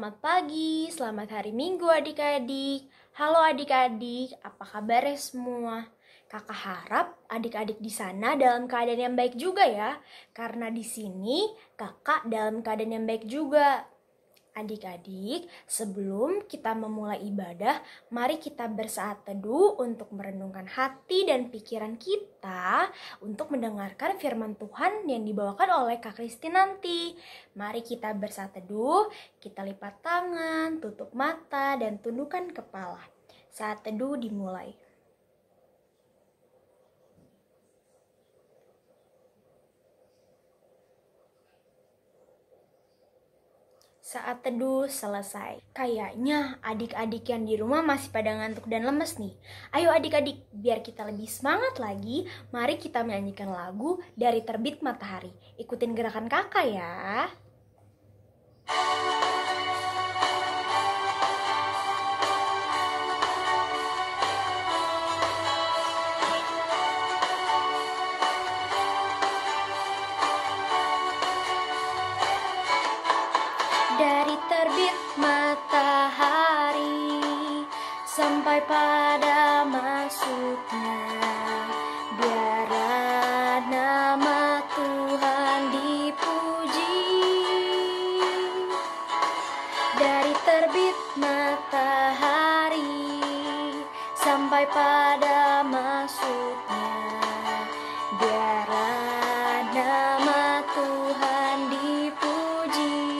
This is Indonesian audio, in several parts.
Selamat pagi, selamat hari Minggu adik-adik. Halo adik-adik, apa kabarnya semua? Kakak harap adik-adik di sana dalam keadaan yang baik juga ya. Karena di sini kakak dalam keadaan yang baik juga. Adik-adik, sebelum kita memulai ibadah, mari kita bersaat teduh untuk merenungkan hati dan pikiran kita untuk mendengarkan firman Tuhan yang dibawakan oleh Kak Kristi nanti. Mari kita bersaat teduh, kita lipat tangan, tutup mata, dan tundukkan kepala. Saat teduh dimulai. Saat teduh selesai. Kayaknya adik-adik yang di rumah masih pada ngantuk dan lemes nih. Ayo adik-adik, biar kita lebih semangat lagi, mari kita menyanyikan lagu Dari Terbit Matahari. Ikutin gerakan kakak ya. Dari terbit matahari sampai pada masuknya, biarlah nama Tuhan dipuji. Dari terbit matahari sampai pada masuknya, biarlah nama Tuhan dipuji.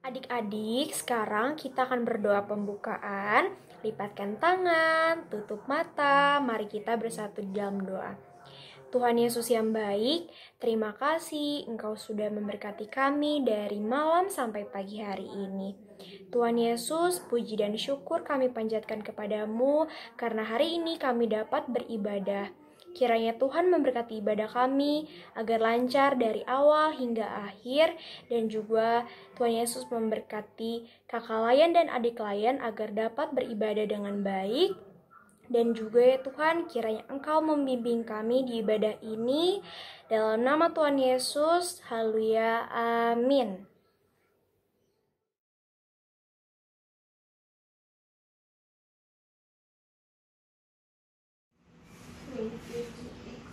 Adik-adik, sekarang kita akan berdoa pembukaan. Lipatkan tangan, tutup mata, mari kita bersatu dalam doa. Tuhan Yesus yang baik, terima kasih Engkau sudah memberkati kami dari malam sampai pagi hari ini. Tuhan Yesus, puji dan syukur kami panjatkan kepadamu karena hari ini kami dapat beribadah. Kiranya Tuhan memberkati ibadah kami agar lancar dari awal hingga akhir, dan juga Tuhan Yesus memberkati kakak layan dan adik layan agar dapat beribadah dengan baik. Dan juga ya Tuhan, kiranya Engkau membimbing kami di ibadah ini. Dalam nama Tuhan Yesus, haleluya, amin.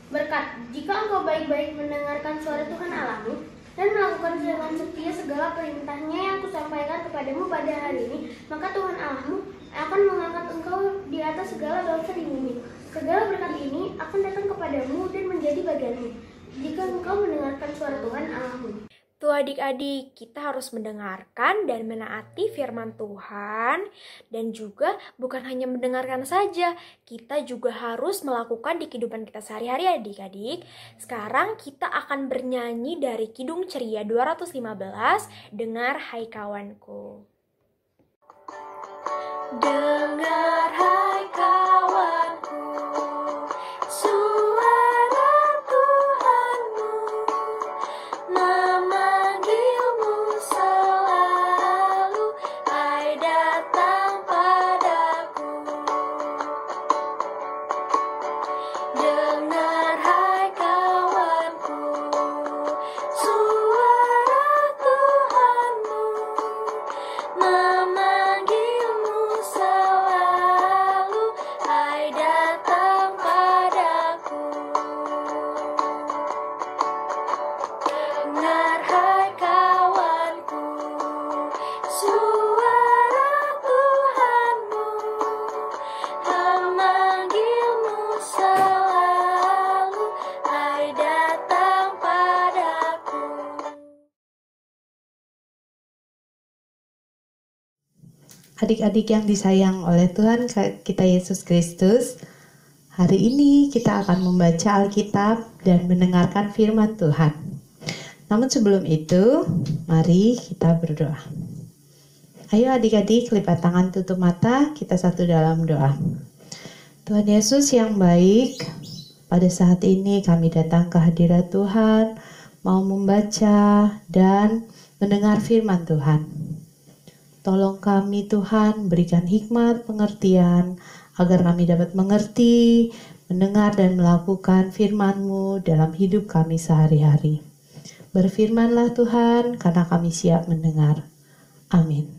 Berkat, jika engkau baik-baik mendengarkan suara Tuhan Allahmu dan melakukan dengan setia segala perintahnya yang kusampaikan kepadamu pada hari ini, maka Tuhan Allahmu akan mengangkat engkau di atas segala bangsa di bumi. Segala berkat ini akan datang kepadamu dan menjadi bagianmu jika engkau mendengarkan suara Tuhan Allahmu. Tuh adik-adik, kita harus mendengarkan dan menaati firman Tuhan. Dan juga bukan hanya mendengarkan saja, kita juga harus melakukan di kehidupan kita sehari-hari adik-adik. Sekarang kita akan bernyanyi dari Kidung Ceria 215, Dengar Hai Kawanku. Dengar hai kawanku, suara Tuhanmu memanggilmu selalu, hai datang padaku. Dengar hai kawanku, suara Tuhanmu memanggilmu selalu, hai datang padaku. Dengar hai kawanku, suara Tuhanmu memanggilmu selalu, hai datang padaku. Adik-adik yang disayang oleh Tuhan kita Yesus Kristus, hari ini kita akan membaca Alkitab dan mendengarkan firman Tuhan. Namun sebelum itu, mari kita berdoa. Ayo adik-adik, lipat tangan, tutup mata, kita satu dalam doa. Tuhan Yesus yang baik, Pada saat ini kami datang ke hadirat Tuhan, mau membaca dan mendengar firman Tuhan. Tolong kami Tuhan, berikan hikmat, pengertian, agar kami dapat mengerti, mendengar dan melakukan firman-Mu dalam hidup kami sehari-hari. Berfirmanlah Tuhan, karena kami siap mendengar. Amin.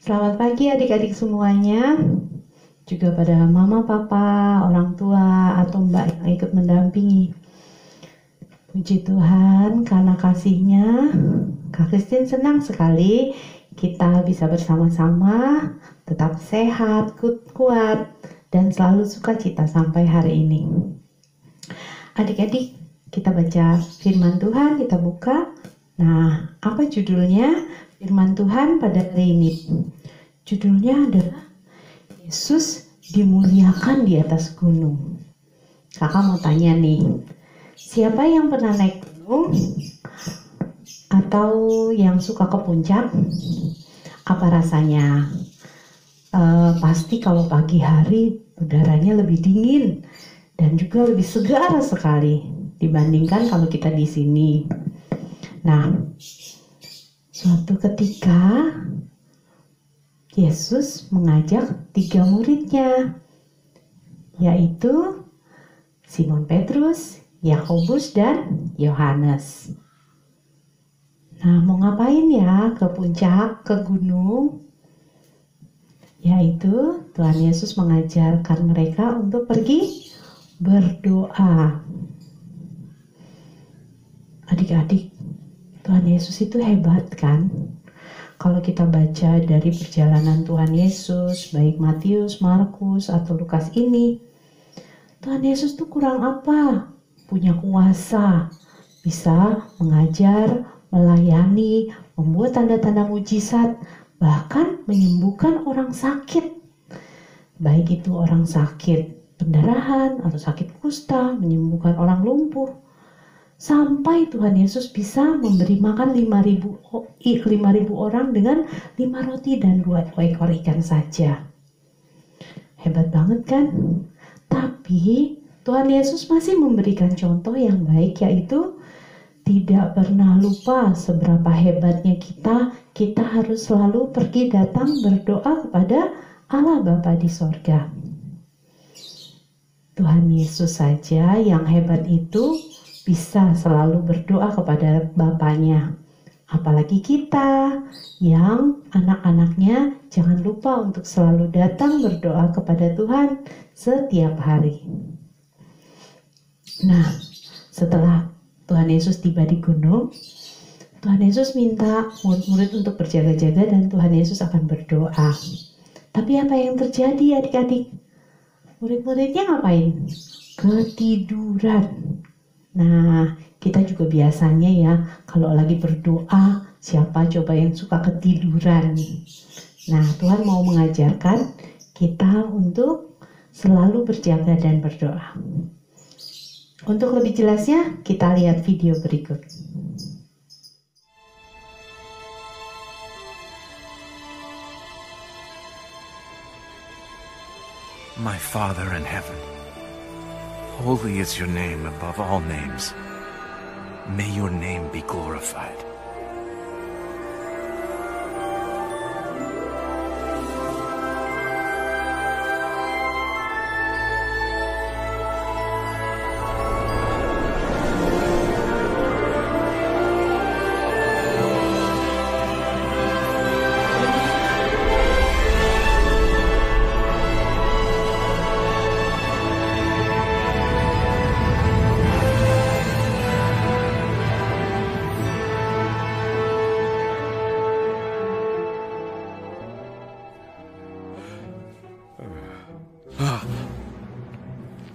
Selamat pagi adik-adik semuanya, juga pada mama, papa, orang tua, atau mbak yang ikut mendampingi. Puji Tuhan, karena kasih-Nya, Kak Christine senang sekali kita bisa bersama-sama, tetap sehat, kuat, dan selalu sukacita sampai hari ini. Adik-adik, kita baca firman Tuhan, kita buka. Nah, apa judulnya firman Tuhan pada hari ini? Judulnya adalah Yesus dimuliakan di atas gunung. Kakak mau tanya nih, siapa yang pernah naik gunung atau yang suka ke puncak? Apa rasanya? Pasti kalau pagi hari udaranya lebih dingin dan juga lebih segar sekali dibandingkan kalau kita di sini. Nah, suatu ketika Yesus mengajak 3 muridnya, yaitu Simon Petrus, Yakobus, dan Yohanes. Nah, mau ngapain ya ke puncak, ke gunung? Yaitu Tuhan Yesus mengajarkan mereka untuk pergi berdoa. Adik-adik, Tuhan Yesus itu hebat kan? Kalau kita baca dari perjalanan Tuhan Yesus, baik Matius, Markus, atau Lukas ini, Tuhan Yesus tuh kurang apa? Punya kuasa, bisa mengajar, melayani, membuat tanda-tanda mujizat, bahkan menyembuhkan orang sakit. Baik itu orang sakit pendarahan atau sakit kusta, menyembuhkan orang lumpuh. Sampai Tuhan Yesus bisa memberi makan 5.000 orang dengan 5 roti dan 2 ekor ikan saja. Hebat banget kan? Tapi Tuhan Yesus masih memberikan contoh yang baik, yaitu tidak pernah lupa seberapa hebatnya kita harus selalu pergi datang berdoa kepada Allah Bapa di sorga. Tuhan Yesus saja yang hebat itu bisa selalu berdoa kepada Bapaknya. Apalagi kita yang anak-anaknya, jangan lupa untuk selalu datang berdoa kepada Tuhan setiap hari. Nah, setelah Tuhan Yesus tiba di gunung, Tuhan Yesus minta murid-murid untuk berjaga-jaga dan Tuhan Yesus akan berdoa. Tapi apa yang terjadi adik-adik? Murid-muridnya ngapain? Ketiduran. Nah, kita juga biasanya ya, kalau lagi berdoa, siapa coba yang suka ketiduran? Nah, Tuhan mau mengajarkan kita untuk selalu berjaga dan berdoa. Untuk lebih jelasnya, kita lihat video berikut. My Father in heaven, holy is your name above all names. May your name be glorified.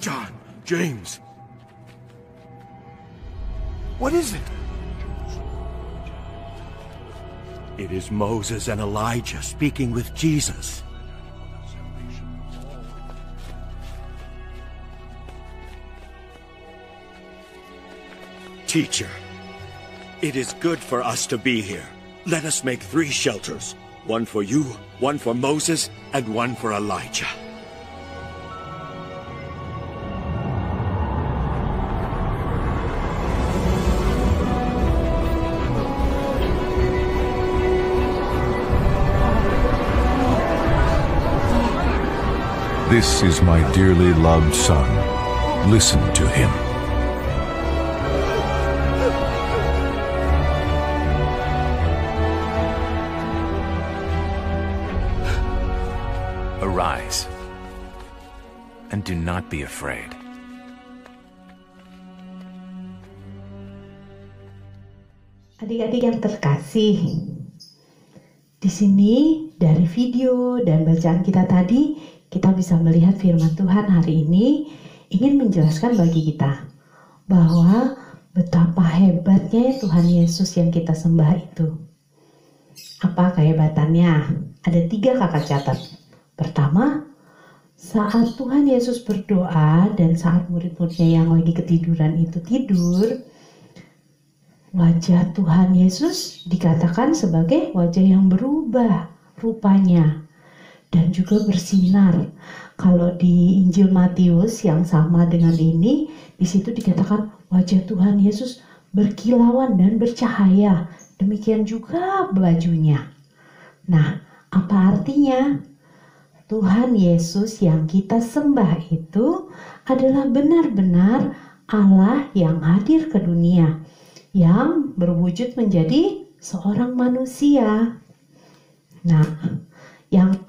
John, James. What is it? It is Moses and Elijah speaking with Jesus. Teacher, It is good for us to be here. Let us make 3 shelters. One for you, one for Moses, and one for Elijah. This is my dearly loved Son. Listen to him. Arise, and do not be afraid. Adik-adik yang terkasih, di sini dari video dan bacaan kita tadi, kita bisa melihat firman Tuhan hari ini ingin menjelaskan bagi kita bahwa betapa hebatnya Tuhan Yesus yang kita sembah itu. Apa kehebatannya? Ada 3 kakak catat. Pertama, saat Tuhan Yesus berdoa dan saat murid-muridnya yang lagi ketiduran itu tidur, wajah Tuhan Yesus dikatakan sebagai wajah yang berubah rupanya dan juga bersinar. Kalau di Injil Matius yang sama dengan ini, di situ dikatakan wajah Tuhan Yesus berkilauan dan bercahaya. Demikian juga bajunya. Nah, apa artinya? Tuhan Yesus yang kita sembah itu adalah benar-benar Allah yang hadir ke dunia, yang berwujud menjadi seorang manusia. Nah, yang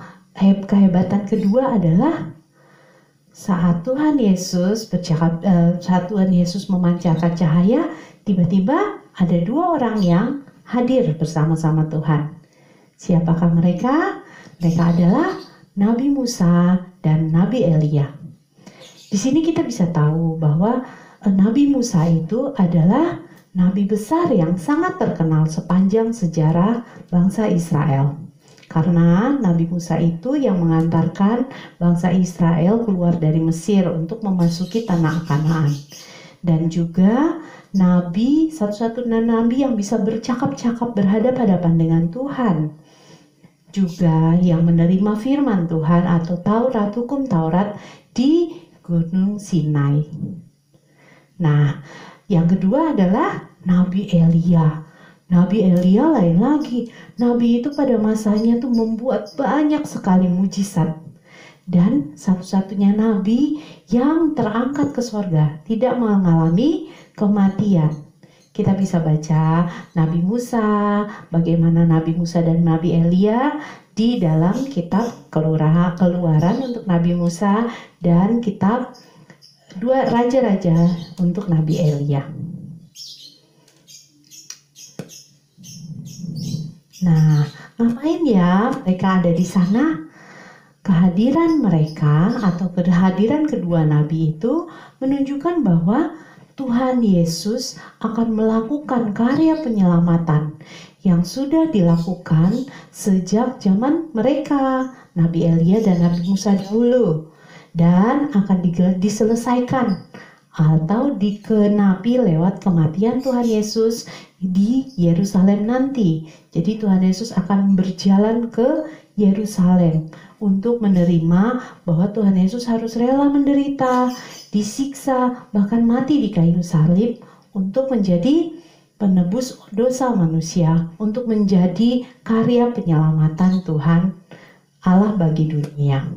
kehebatan kedua adalah saat Tuhan Yesus saat Tuhan Yesus memancarkan cahaya, tiba-tiba ada 2 orang yang hadir bersama-sama Tuhan. Siapakah mereka? Mereka adalah Nabi Musa dan Nabi Elia. Di sini kita bisa tahu bahwa Nabi Musa itu adalah nabi besar yang sangat terkenal sepanjang sejarah bangsa Israel. Karena Nabi Musa itu yang mengantarkan bangsa Israel keluar dari Mesir untuk memasuki tanah Kanaan. Dan juga nabi, satu-satunya nabi yang bisa bercakap-cakap berhadap-hadapan dengan Tuhan. Juga yang menerima firman Tuhan atau Taurat, hukum Taurat di Gunung Sinai. Nah, yang kedua adalah Nabi Elia. Nabi Elia lain lagi. Nabi itu pada masanya tuh membuat banyak sekali mujizat. Dan satu-satunya nabi yang terangkat ke surga, tidak mengalami kematian. Kita bisa baca Nabi Musa, bagaimana Nabi Musa dan Nabi Elia di dalam kitab Keluaran untuk Nabi Musa dan kitab 2 Raja-Raja untuk Nabi Elia. Nah, ngapain ya mereka ada di sana? Kehadiran mereka atau kehadiran kedua nabi itu menunjukkan bahwa Tuhan Yesus akan melakukan karya penyelamatan yang sudah dilakukan sejak zaman mereka, Nabi Elia dan Nabi Musa dahulu, dan akan diselesaikan atau dikenapi lewat kematian Tuhan Yesus di Yerusalem nanti. Jadi Tuhan Yesus akan berjalan ke Yerusalem untuk menerima bahwa Tuhan Yesus harus rela menderita, disiksa, bahkan mati di kayu salib untuk menjadi penebus dosa manusia, untuk menjadi karya penyelamatan Tuhan Allah bagi dunia.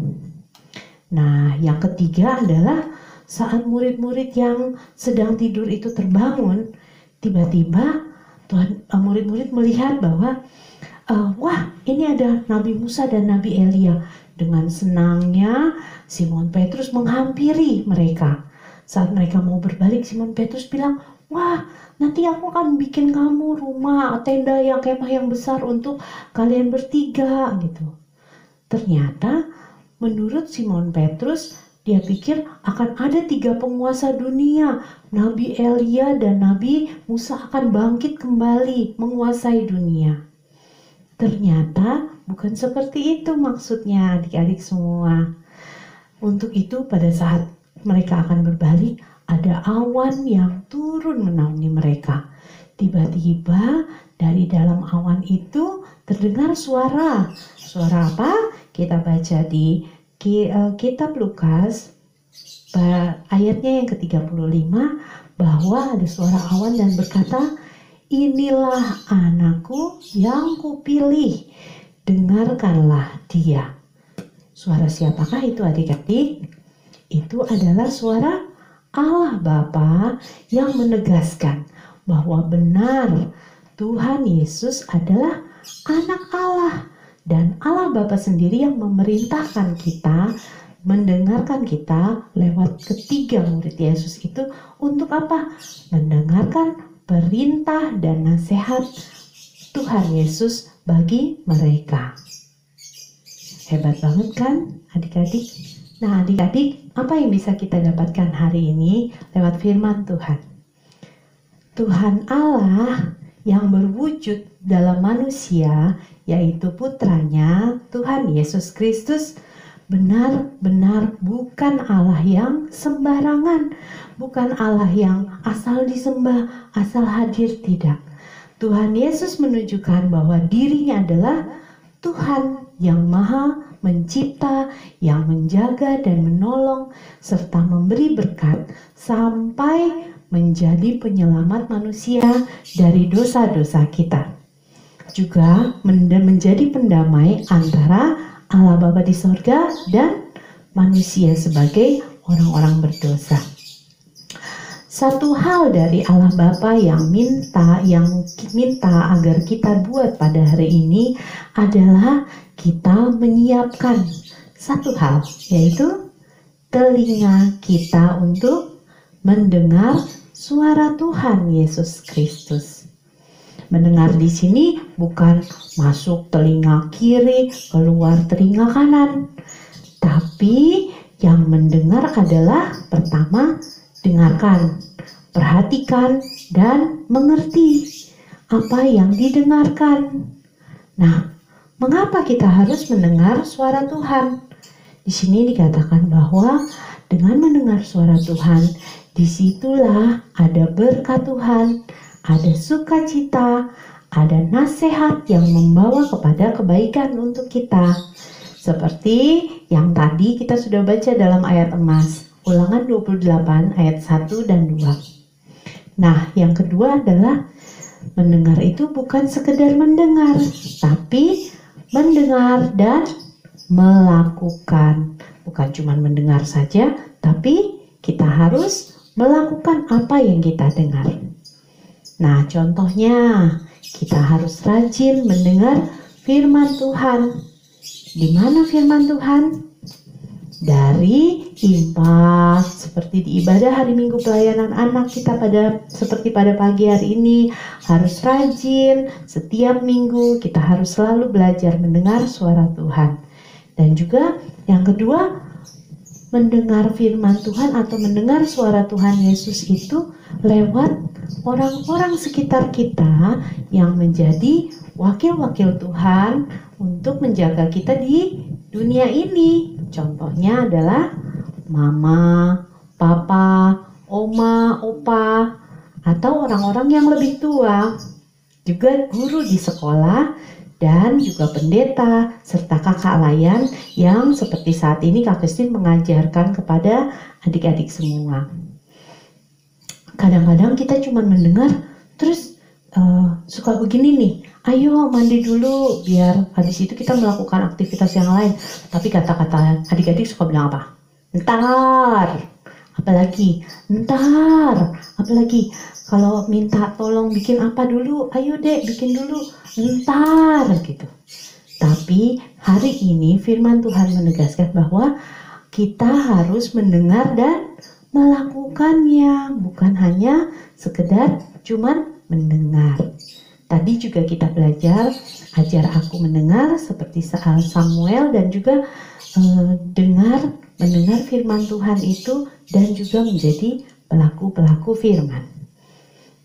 Nah, yang ketiga adalah saat murid-murid yang sedang tidur itu terbangun, tiba-tiba murid-murid melihat bahwa wah, ini ada Nabi Musa dan Nabi Elia. Dengan senangnya Simon Petrus menghampiri mereka. Saat mereka mau berbalik, Simon Petrus bilang, wah, nanti aku akan bikin kamu rumah, tenda yang kemah yang besar untuk kalian bertiga gitu. Ternyata menurut Simon Petrus, dia pikir akan ada 3 penguasa dunia. Nabi Elia dan Nabi Musa akan bangkit kembali menguasai dunia. Ternyata bukan seperti itu maksudnya adik-adik semua. Untuk itu pada saat mereka akan berbalik, ada awan yang turun menaungi mereka. Tiba-tiba dari dalam awan itu terdengar suara. Suara apa? Kita baca di kitab Lukas ayatnya yang ke-35 bahwa ada suara awan dan berkata, "Inilah anakku yang kupilih, dengarkanlah dia." Suara siapakah itu adik-adik? Itu adalah suara Allah Bapa yang menegaskan bahwa benar Tuhan Yesus adalah anak Allah, dan Allah Bapa sendiri yang memerintahkan kita, mendengarkan kita lewat ketiga murid Yesus itu untuk apa? Mendengarkan perintah dan nasihat Tuhan Yesus bagi mereka. Hebat banget kan adik-adik? Nah adik-adik, apa yang bisa kita dapatkan hari ini lewat firman Tuhan? Tuhan Allah yang berwujud dalam manusia, yaitu putranya Tuhan Yesus Kristus, benar-benar bukan Allah yang sembarangan, bukan Allah yang asal disembah, asal hadir, tidak. Tuhan Yesus menunjukkan bahwa dirinya adalah Tuhan yang maha mencipta, yang menjaga dan menolong, serta memberi berkat sampai menjadi penyelamat manusia dari dosa-dosa kita. Juga menjadi pendamai antara Allah Bapa di sorga dan manusia sebagai orang-orang berdosa. Satu hal dari Allah Bapa yang minta agar kita buat pada hari ini adalah kita menyiapkan satu hal, yaitu telinga kita untuk mendengar suara Tuhan Yesus Kristus. Mendengar di sini bukan masuk telinga kiri, keluar telinga kanan. Tapi yang mendengar adalah pertama, dengarkan, perhatikan, dan mengerti apa yang didengarkan. Nah, mengapa kita harus mendengar suara Tuhan? Di sini dikatakan bahwa dengan mendengar suara Tuhan, disitulah ada berkat Tuhan, ada sukacita, ada nasihat yang membawa kepada kebaikan untuk kita. Seperti yang tadi kita sudah baca dalam ayat emas, Ulangan 28 ayat 1 dan 2. Nah, yang kedua adalah mendengar itu bukan sekedar mendengar, tapi mendengar dan melakukan. Bukan cuma mendengar saja, tapi kita harus melakukan apa yang kita dengar. Nah, contohnya kita harus rajin mendengar firman Tuhan. Di mana firman Tuhan? Dari impas, seperti di ibadah hari Minggu pelayanan anak kita seperti pada pagi hari ini, harus rajin. Setiap minggu kita harus selalu belajar mendengar suara Tuhan. Dan juga yang kedua, mendengar firman Tuhan atau mendengar suara Tuhan Yesus itu lewat orang-orang sekitar kita yang menjadi wakil-wakil Tuhan untuk menjaga kita di dunia ini. Contohnya adalah mama, papa, oma, opa, atau orang-orang yang lebih tua. Juga guru di sekolah dan juga pendeta serta kakak layan yang seperti saat ini Kak Christine mengajarkan kepada adik-adik semua. Kadang-kadang kita cuma mendengar terus suka begini nih, ayo mandi dulu biar habis itu kita melakukan aktivitas yang lain. Tapi kata-kata adik-adik suka bilang apa? Ntar, apalagi ntar, apalagi kalau minta tolong bikin apa dulu, ayo dek bikin dulu, ntar gitu. Tapi hari ini firman Tuhan menegaskan bahwa kita harus mendengar dan melakukannya, bukan hanya sekedar cuman mendengar. Tadi juga kita belajar, ajar aku mendengar seperti Samuel dan juga mendengar firman Tuhan itu dan juga menjadi pelaku-pelaku firman.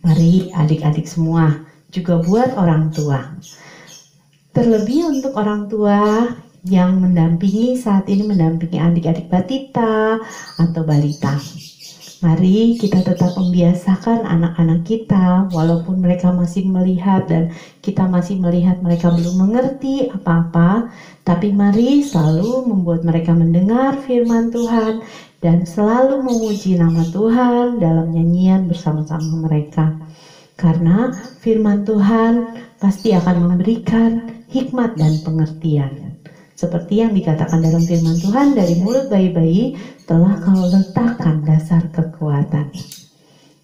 Mari adik-adik semua, juga buat orang tua. Terlebih untuk orang tua yang saat ini mendampingi adik-adik batita atau balita. Mari kita tetap membiasakan anak-anak kita, walaupun mereka masih melihat dan kita masih melihat mereka belum mengerti apa-apa, tapi mari selalu membuat mereka mendengar firman Tuhan dan selalu memuji nama Tuhan dalam nyanyian bersama-sama mereka. Karena firman Tuhan pasti akan memberikan hikmat dan pengertian. Seperti yang dikatakan dalam firman Tuhan, dari mulut bayi-bayi telah kau letakkan dasar kekuatan.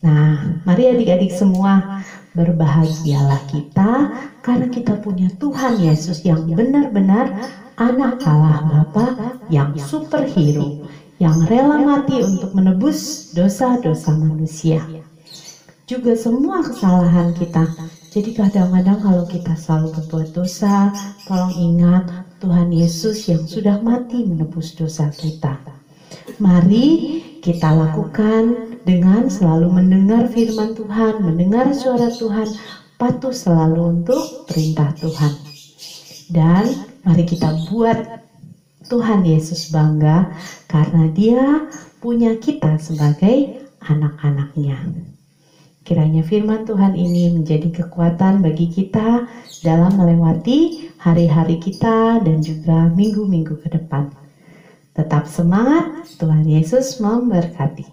Nah, mari adik-adik semua, berbahagialah kita karena kita punya Tuhan Yesus yang benar-benar anak Allah Bapa yang superhero, yang rela mati untuk menebus dosa-dosa manusia. Juga semua kesalahan kita. Jadi kadang-kadang kalau kita selalu berbuat dosa, tolong ingat Tuhan Yesus yang sudah mati menebus dosa kita. Mari kita lakukan dengan selalu mendengar firman Tuhan, mendengar suara Tuhan, patuh selalu untuk perintah Tuhan. Dan mari kita buat Tuhan Yesus bangga karena Dia punya kita sebagai anak-anaknya. Kiranya firman Tuhan ini menjadi kekuatan bagi kita dalam melewati hari-hari kita dan juga minggu-minggu ke depan. Tetap semangat, Tuhan Yesus memberkati.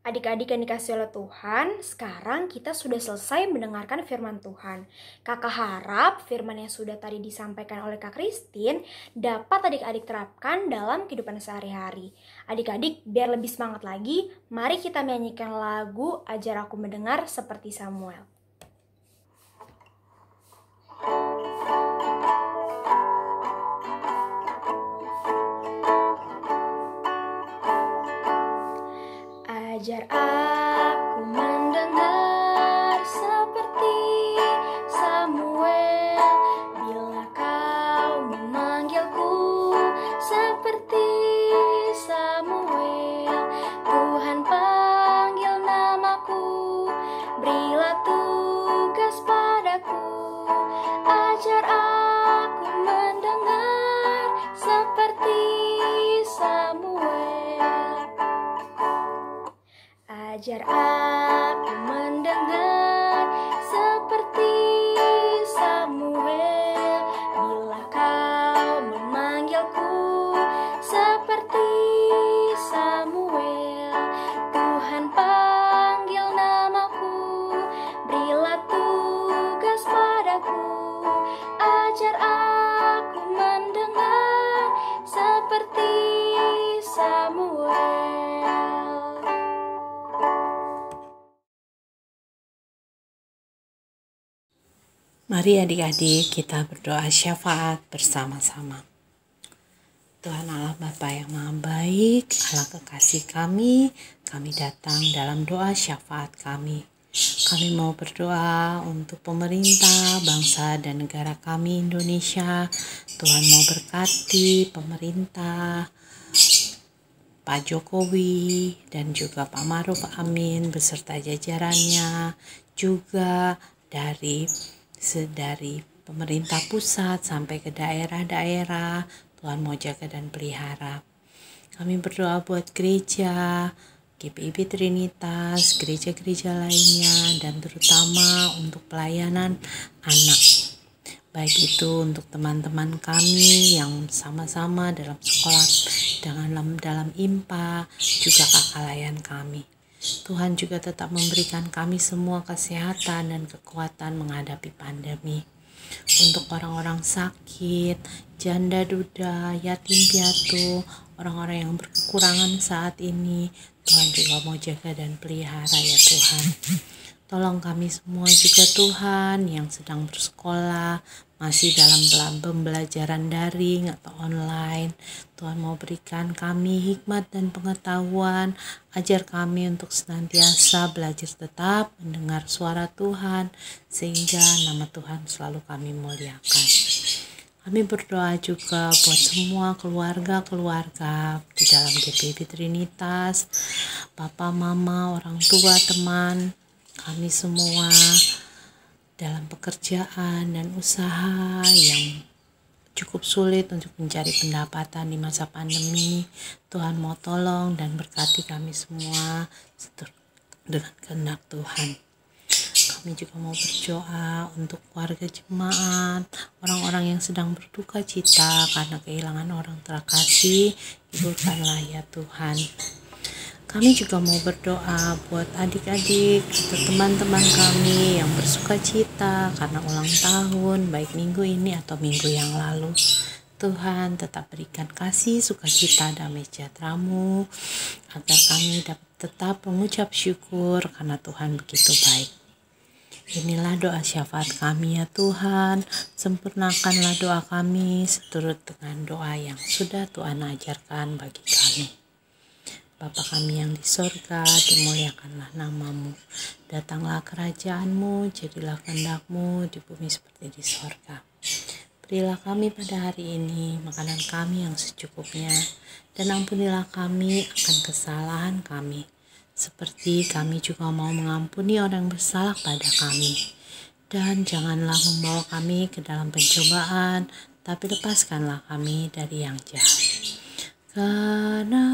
Adik-adik yang dikasih oleh Tuhan, sekarang kita sudah selesai mendengarkan firman Tuhan. Kakak harap firman yang sudah tadi disampaikan oleh Kak Christine dapat adik-adik terapkan dalam kehidupan sehari-hari. Adik-adik, biar lebih semangat lagi, mari kita menyanyikan lagu Ajar Aku Mendengar Seperti Samuel. Ajar aku mendengar seperti Samuel, bila kau memanggilku seperti Samuel. Tuhan panggil namaku, berilah tugas padaku. Ajar aku mendengar seperti Samuel. Ajar aku mendengar seperti Samuel, bila kau memanggilku seperti Samuel. Tuhan panggil namaku, berilah tugas padaku. Ajar aku mendengar seperti Samuel. Mari adik-adik kita berdoa syafaat bersama-sama. Tuhan Allah Bapa yang Maha Baik, Allah kekasih kami datang dalam doa syafaat kami. Kami mau berdoa untuk pemerintah, bangsa dan negara kami Indonesia. Tuhan mau berkati pemerintah, Pak Jokowi dan juga Pak Maruf Amin beserta jajarannya, juga dari pemerintah pusat sampai ke daerah-daerah. Tuhan mau jaga dan pelihara. Kami berdoa buat gereja, GPIB Trinitas, gereja-gereja lainnya, dan terutama untuk pelayanan anak. Baik itu untuk teman-teman kami yang sama-sama dalam sekolah dalam IMPA, juga kakak layan kami. Tuhan juga tetap memberikan kami semua kesehatan dan kekuatan menghadapi pandemi. Untuk orang-orang sakit, janda duda, yatim piatu, orang-orang yang berkekurangan saat ini, Tuhan juga mau jaga dan pelihara ya Tuhan. Tolong kami semua juga Tuhan yang sedang bersekolah, masih dalam pembelajaran daring atau online. Tuhan mau berikan kami hikmat dan pengetahuan, ajar kami untuk senantiasa belajar tetap mendengar suara Tuhan, sehingga nama Tuhan selalu kami muliakan. Kami berdoa juga buat semua keluarga-keluarga di dalam GPIB Trinitas, Papa, Mama, orang tua, teman, kami semua dalam pekerjaan dan usaha yang cukup sulit untuk mencari pendapatan di masa pandemi. Tuhan mau tolong dan berkati kami semua dengan kehendak Tuhan. Kami juga mau berdoa untuk keluarga jemaat, orang-orang yang sedang berduka cita karena kehilangan orang terkasih. Hiburkanlah ya Tuhan. Kami juga mau berdoa buat adik-adik atau teman-teman kami yang bersuka cita karena ulang tahun, baik minggu ini atau minggu yang lalu. Tuhan tetap berikan kasih, sukacita, damai sejahtera-Mu, agar kami dapat tetap mengucap syukur karena Tuhan begitu baik. Inilah doa syafaat kami ya Tuhan, sempurnakanlah doa kami seturut dengan doa yang sudah Tuhan ajarkan bagi kami. Bapa kami yang di sorga, dimuliakanlah nama-Mu. Datanglah kerajaan-Mu, jadilah kehendak-Mu di bumi seperti di sorga. Berilah kami pada hari ini makanan kami yang secukupnya, dan ampunilah kami akan kesalahan kami, seperti kami juga mau mengampuni orang yang bersalah pada kami. Dan janganlah membawa kami ke dalam pencobaan, tapi lepaskanlah kami dari yang jahat. Karena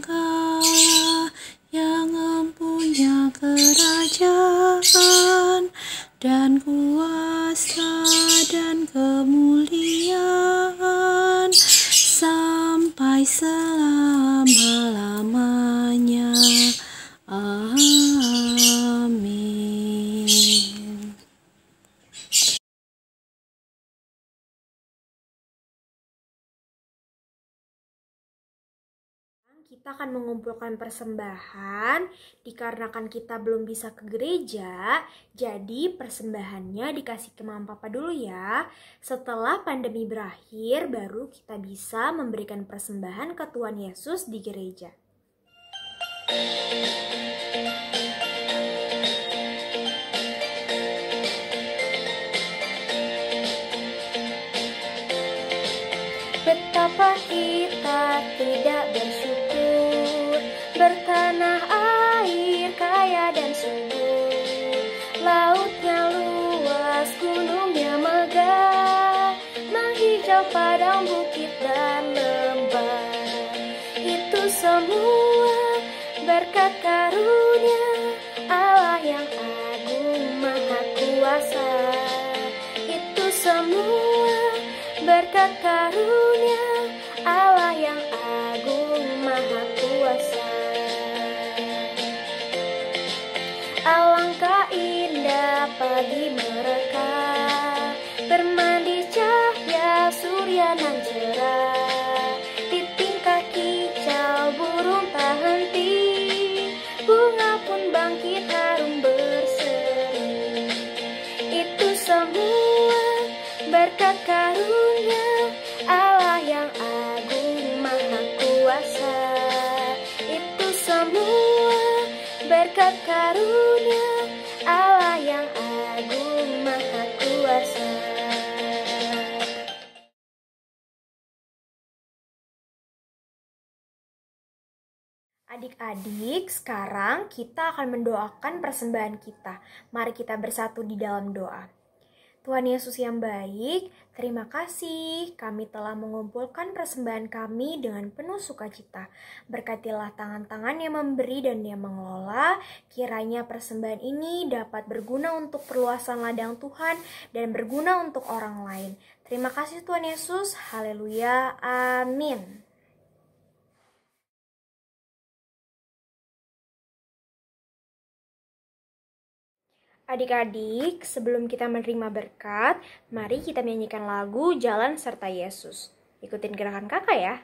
Engkaulah yang mempunyai kerajaan dan kuasa dan kemuliaan sampai selama-lamanya. Amin. Kita akan mengumpulkan persembahan. Dikarenakan kita belum bisa ke gereja, jadi persembahannya dikasih ke Mama Papa dulu ya. Setelah pandemi berakhir, baru kita bisa memberikan persembahan ke Tuhan Yesus di gereja. Betapa kita tidak bersyukur, bertanah air kaya dan subur, lautnya luas, gunungnya megah, menghijau padang bukit dan lembah. Itu semua berkat karunia Allah yang agung maha kuasa. Itu semua berkat karunia Allah yang agung maha kuasa. Alangkah indah pagi mereka, bermandi cahaya surya nan cerah, di tingkah kicau burung tak henti, bunga pun bangkit harum berseri. Itu semua berkat karunia Allah yang agung maha kuasa. Itu semua berkat karunia Allah yang agung maha kuasa. Adik-adik, sekarang kita akan mendoakan persembahan kita. Mari kita bersatu di dalam doa. Tuhan Yesus yang baik, terima kasih kami telah mengumpulkan persembahan kami dengan penuh sukacita. Berkatilah tangan-tangan yang memberi dan yang mengelola, kiranya persembahan ini dapat berguna untuk perluasan ladang Tuhan dan berguna untuk orang lain. Terima kasih Tuhan Yesus, haleluya, amin. Adik-adik, sebelum kita menerima berkat, mari kita menyanyikan lagu Jalan Serta Yesus. Ikutin gerakan kakak ya.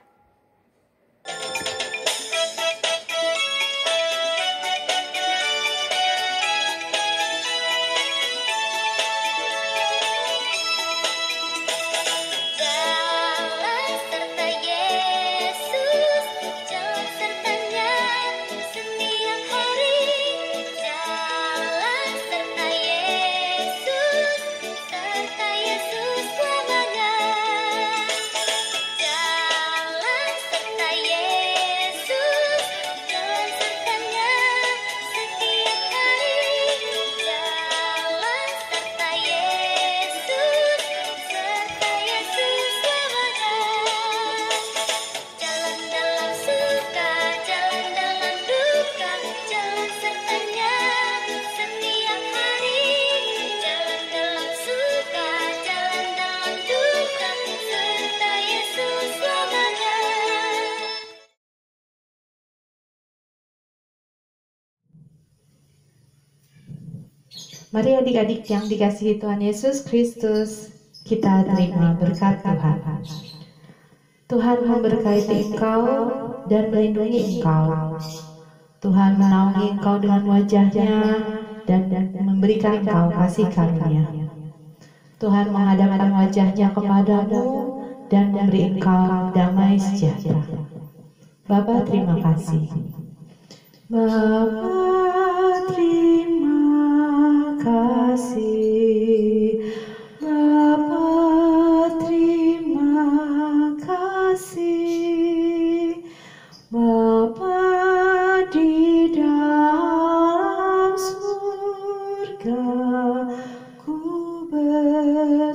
Jalan serta Yesus. Mari adik-adik yang dikasihi Tuhan Yesus Kristus, kita terima berkat Tuhan. Tuhan memberkati engkau dan melindungi engkau. Tuhan menaungi engkau dengan wajah-Nya dan memberikan engkau kasih karunia. Tuhan menghadapkan wajah-Nya kepadamu dan memberi engkau damai sejahtera. Bapa, terima kasih. Bapa, terima kasih. Bapa, terima kasih. Bapa di dalam surga, ku berterima